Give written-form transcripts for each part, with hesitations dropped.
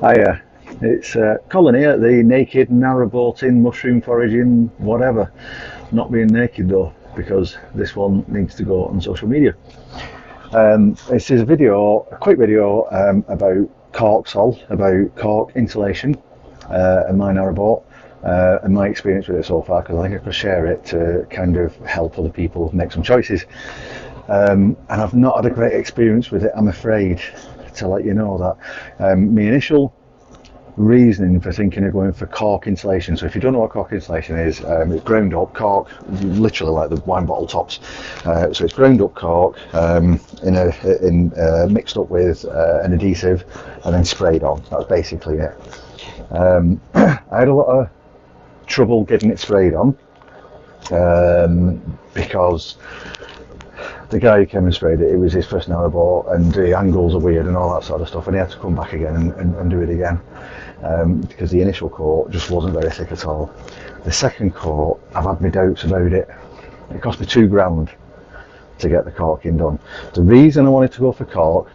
Hiya, it's Colin here, the naked narrowboating, mushroom foraging, whatever. Not being naked though, because this one needs to go on social media. This is a quick video about CorkSol, about cork insulation and my narrowboat and my experience with it so far, because I think I could share it to kind of help other people make some choices. And I've not had a great experience with it, I'm afraid, to let you know that. My initial reasoning for thinking of going for cork insulation, so if you don't know what cork insulation is, it's ground up cork, literally like the wine bottle tops. So it's ground up cork mixed up with an adhesive and then sprayed on. That's basically it. I had a lot of trouble getting it sprayed on because the guy who came and sprayed it, it was his first narrowboat and the angles are weird and all that sort of stuff, and he had to come back again and do it again because the initial coat just wasn't very thick at all. The second coat, I've had my doubts about it. It cost me £2 to get the corking done. The reason I wanted to go for cork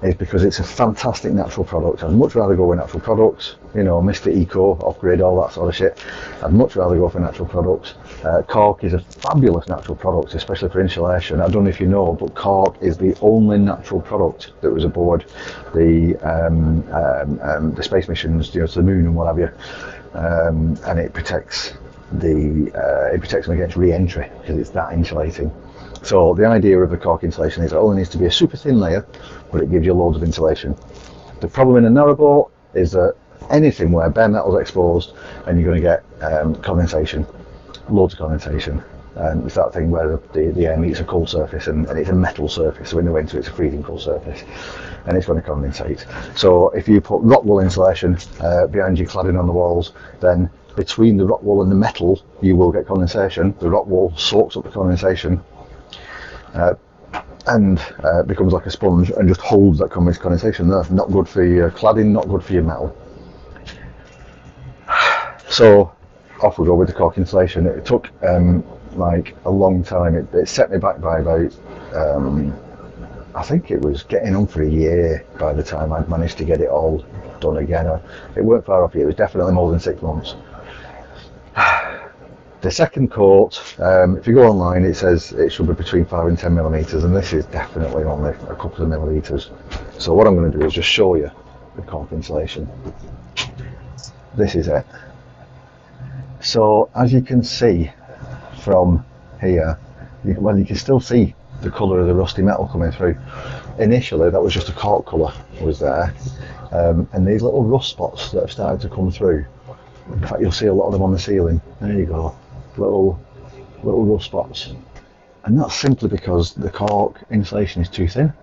is because it's a fantastic natural product. I'd much rather go with natural products, you know, Mr. Eco, off-grid, all that sort of shit. I'd much rather go for natural products. Cork is a fabulous natural product, especially for insulation. I don't know if you know, but cork is the only natural product that was aboard the space missions, you know, to the moon and what have you. And it protects them against re-entry because it's that insulating. So the idea of the cork insulation is it only needs to be a super thin layer, but it gives you loads of insulation. The problem in a narrowboat is that anything where bare metal's exposed and you're going to get condensation, loads of condensation. And it's that thing where the air meets a cold surface and it's a metal surface, so in the winter it's a freezing cold surface and it's going to condensate. So if you put rock wool insulation behind your cladding on the walls, then between the rock wool and the metal you will get condensation. The rock wool soaks up the condensation and becomes like a sponge and just holds that condensation there. Not good for your cladding, not good for your metal. So off we go with the cork insulation. It took like a long time. It set me back by about I think it was getting on for a year by the time I'd managed to get it all done again. It weren't far off. It was definitely more than 6 months. The second coat, if you go online, it says it should be between 5 and 10 millimeters, and this is definitely only a couple of millimeters. So what I'm going to do is just show you the cork insulation. This is it. So as you can see from here, you can still see the colour of the rusty metal coming through. Initially that was just a cork colour was there, and these little rust spots that have started to come through. In fact, you'll see a lot of them on the ceiling. There you go. Little rust spots, and that's simply because the cork insulation is too thin.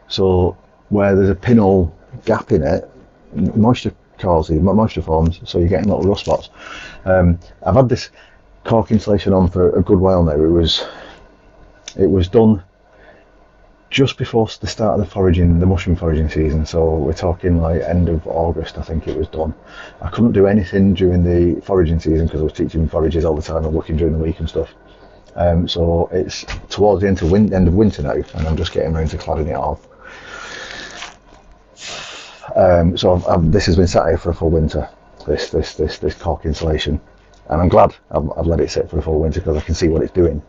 So where there's a pinhole gap in it, moisture forms, so you're getting little rust spots. I've had this cork insulation on for a good while now. It was done just before the start of the mushroom foraging season, so we're talking like end of August I think it was done. I couldn't do anything during the foraging season because I was teaching forages all the time and working during the week and stuff. So it's towards the end of winter now, and I'm just getting around to cladding it off. This has been sat here for a full winter, this cork insulation, and I'm glad I've let it sit for a full winter because I can see what it's doing.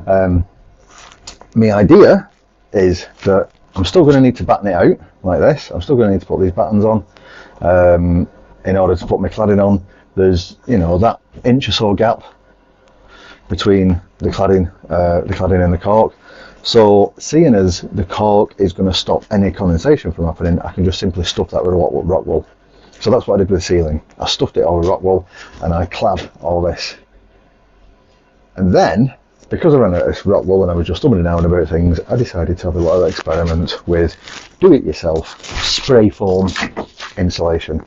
My idea is that I'm still going to need to batten it out like this. I'm still going to need to put these battens on in order to put my cladding on. There's, you know, that inch or so gap between the cladding and the cork. So seeing as the cork is going to stop any condensation from happening, I can just simply stuff that with rock wool. So that's what I did with the ceiling. I stuffed it all with rock wool and I clad all this. And then, because I ran out of rock wool and I was just umming and ahhing about things, I decided to have a little experiment with do-it-yourself spray foam insulation.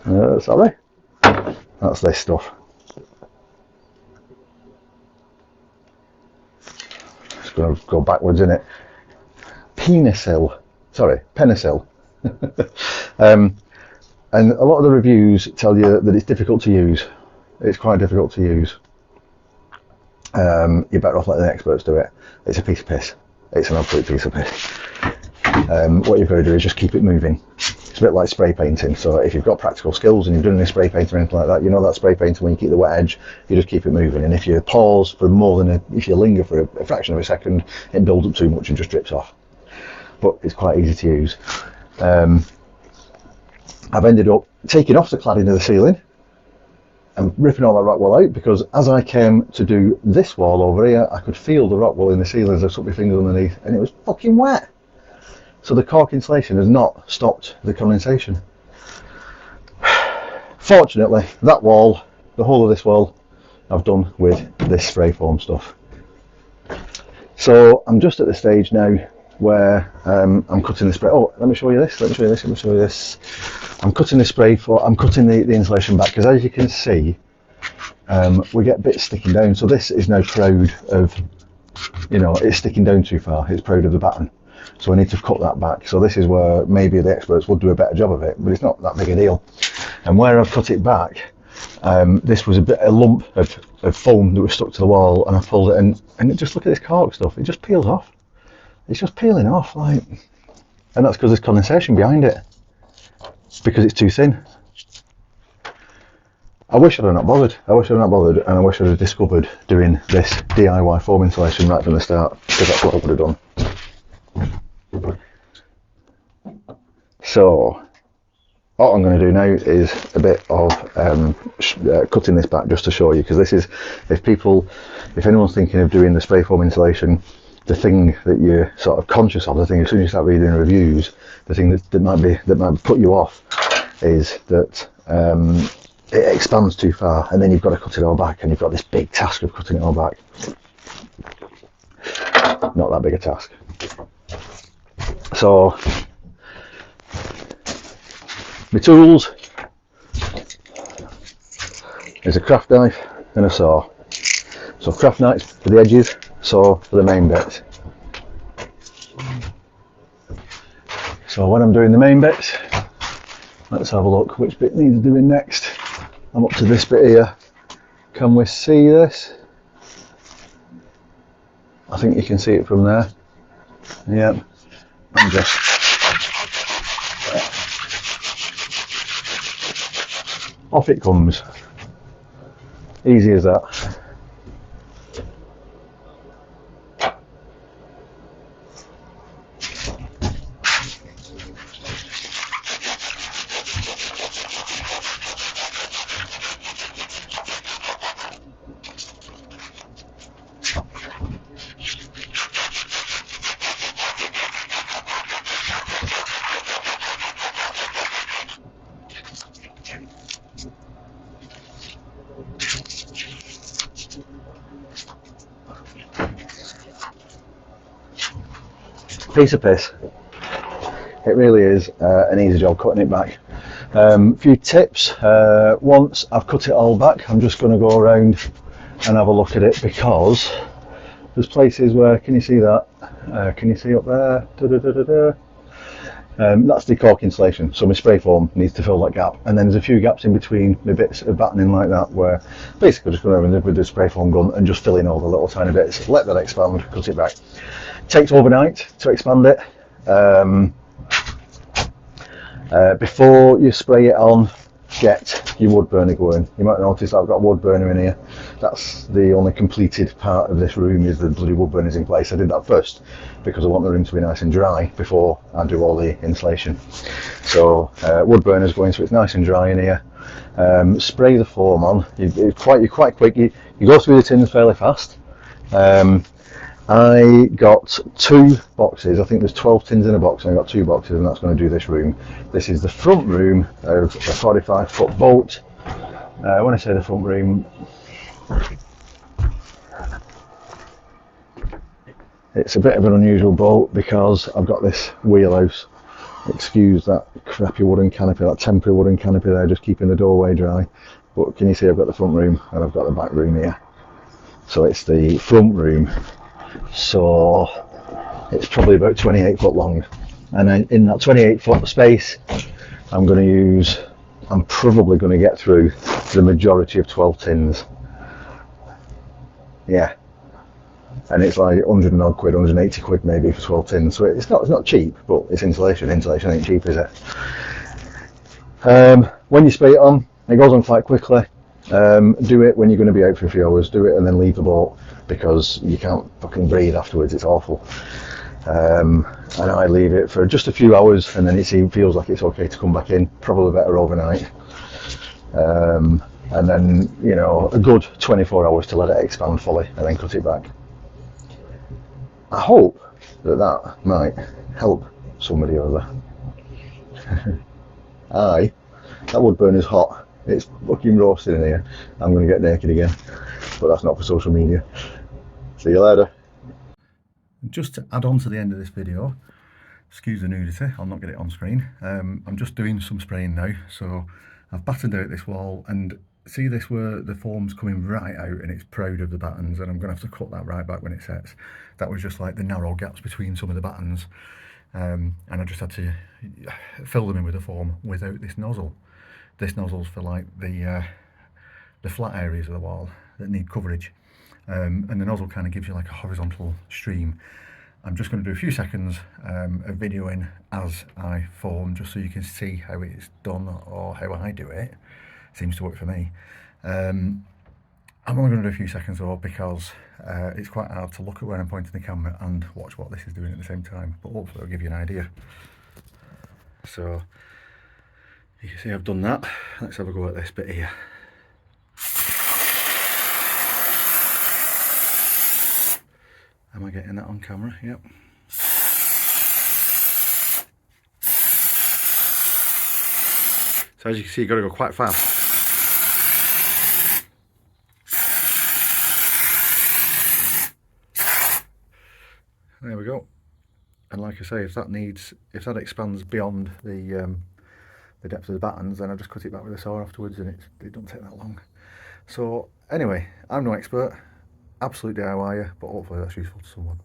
Sorry, that's this stuff. Just going to go backwards in it. Penisol. And a lot of the reviews tell you that it's difficult to use. It's quite difficult to use. You're better off letting the experts do it. It's a piece of piss. It's an absolute piece of piss. What you've got to do is just keep it moving. It's a bit like spray painting. So if you've got practical skills and you've done any spray painting or anything like that, you know that spray painting, when you keep the wet edge, you just keep it moving. And if you pause for more than if you linger for a fraction of a second, it builds up too much and just drips off. But it's quite easy to use. I've ended up taking off the cladding of the ceiling and ripping all that rock wool out, because as I came to do this wall over here, I could feel the rock wool in the ceiling as I stuck my fingers underneath, and it was fucking wet. So the cork insulation has not stopped the condensation. Fortunately, that wall, the whole of this wall, I've done with this spray foam stuff. So I'm just at the stage now where I'm cutting the spray. Oh, let me show you this. Let me show you this. Let me show you this. I'm cutting the spray for. I'm cutting the insulation back, because as you can see, we get bits sticking down. So this is now proud of, you know, it's sticking down too far. It's proud of the batten. So I need to cut that back. So this is where maybe the experts would do a better job of it, but it's not that big a deal. And where I've cut it back, this was a lump of foam that was stuck to the wall, and I pulled it, and it just, look at this cork stuff. It just peels off. It's just peeling off, like, and that's because there's condensation behind it, because it's too thin. I wish I'd not bothered. I wish I'd not bothered, and I wish I'd have discovered doing this DIY foam insulation right from the start, because that's what I would have done. So what I'm going to do now is a bit of cutting this back, just to show you, because this is, if anyone's thinking of doing the spray foam insulation, the thing that you're sort of conscious of, the thing as soon as you start reading reviews, the thing that might put you off is that it expands too far, and then you've got to cut it all back, and you've got this big task of cutting it all back. Not that big a task. So my tools is a craft knife and a saw. So craft knives for the edges, saw for the main bits. So when I'm doing the main bits, let's have a look which bit needs doing next. I'm up to this bit here. Can we see this? I think you can see it from there. Yep. And just off it comes. Easy as that. Piece of piss. It really is an easy job cutting it back. Few tips. Once I've cut it all back, I'm just going to go around and have a look at it, because there's places where, can you see that? Can you see up there? That's the cork insulation, so my spray foam needs to fill that gap, and then there's a few gaps in between my bits of battening like that, where basically just go around with the spray foam gun and just fill in all the little tiny bits, let that expand, cut it back. Takes overnight to expand it. Before you spray it on, get your wood burner going. You might notice I've got a wood burner in here. That's the only completed part of this room, is the bloody wood burners in place. I did that first because I want the room to be nice and dry before I do all the insulation. So wood burners going so it's nice and dry in here. Spray the foam on. You're quite quick. You go through the tins fairly fast. I got 2 boxes. I think there's 12 tins in a box, and I got 2 boxes, and that's going to do this room. This is the front room of a 45-foot boat. When I say the front room, it's a bit of an unusual boat because I've got this wheelhouse. Excuse that crappy wooden canopy, that temporary wooden canopy there, just keeping the doorway dry. But can you see I've got the front room and I've got the back room here. So it's the front room. So it's probably about 28 foot long, and then in that 28 foot space I'm probably going to get through the majority of 12 tins. Yeah, and it's like 100 and odd quid, 180 quid maybe for 12 tins, so it's not cheap, but it's insulation ain't cheap, is it? When you spray it on, it goes on quite quickly. Do it when you're going to be out for a few hours. Do it and then leave the boat, because you can't fucking breathe afterwards. It's awful. And I leave it for just a few hours, and then it feels like it's okay to come back in. Probably better overnight. And then, you know, a good 24 hours to let it expand fully, and then cut it back. I hope that might help somebody over there. Aye, that wood burner's hot. It's fucking roasting in here. I'm going to get naked again, but that's not for social media. See you later. Just to add on to the end of this video, excuse the nudity, I'll not get it on screen. I'm just doing some spraying now, so I've battened out this wall, and see this where the foam's coming right out and it's proud of the battens, and I'm going to have to cut that right back when it sets. That was just like the narrow gaps between some of the battens, and I just had to fill them in with the foam without this nozzle. This nozzle's for like the flat areas of the wall that need coverage, and the nozzle kind of gives you like a horizontal stream. I'm just going to do a few seconds of videoing as I foam, just so you can see how it's done, or how I do it. Seems to work for me. I'm only going to do a few seconds though, because it's quite hard to look at where I'm pointing the camera and watch what this is doing at the same time, but hopefully it'll give you an idea. So you can see I've done that. Let's have a go at this bit here. Am I getting that on camera? Yep. So as you can see, you've got to go quite fast. There we go. And like I say, if that expands beyond the depth of the battens, then I just cut it back with a saw afterwards, and it don't take that long. So anyway, I'm no expert, absolute DIYer, but hopefully that's useful to someone.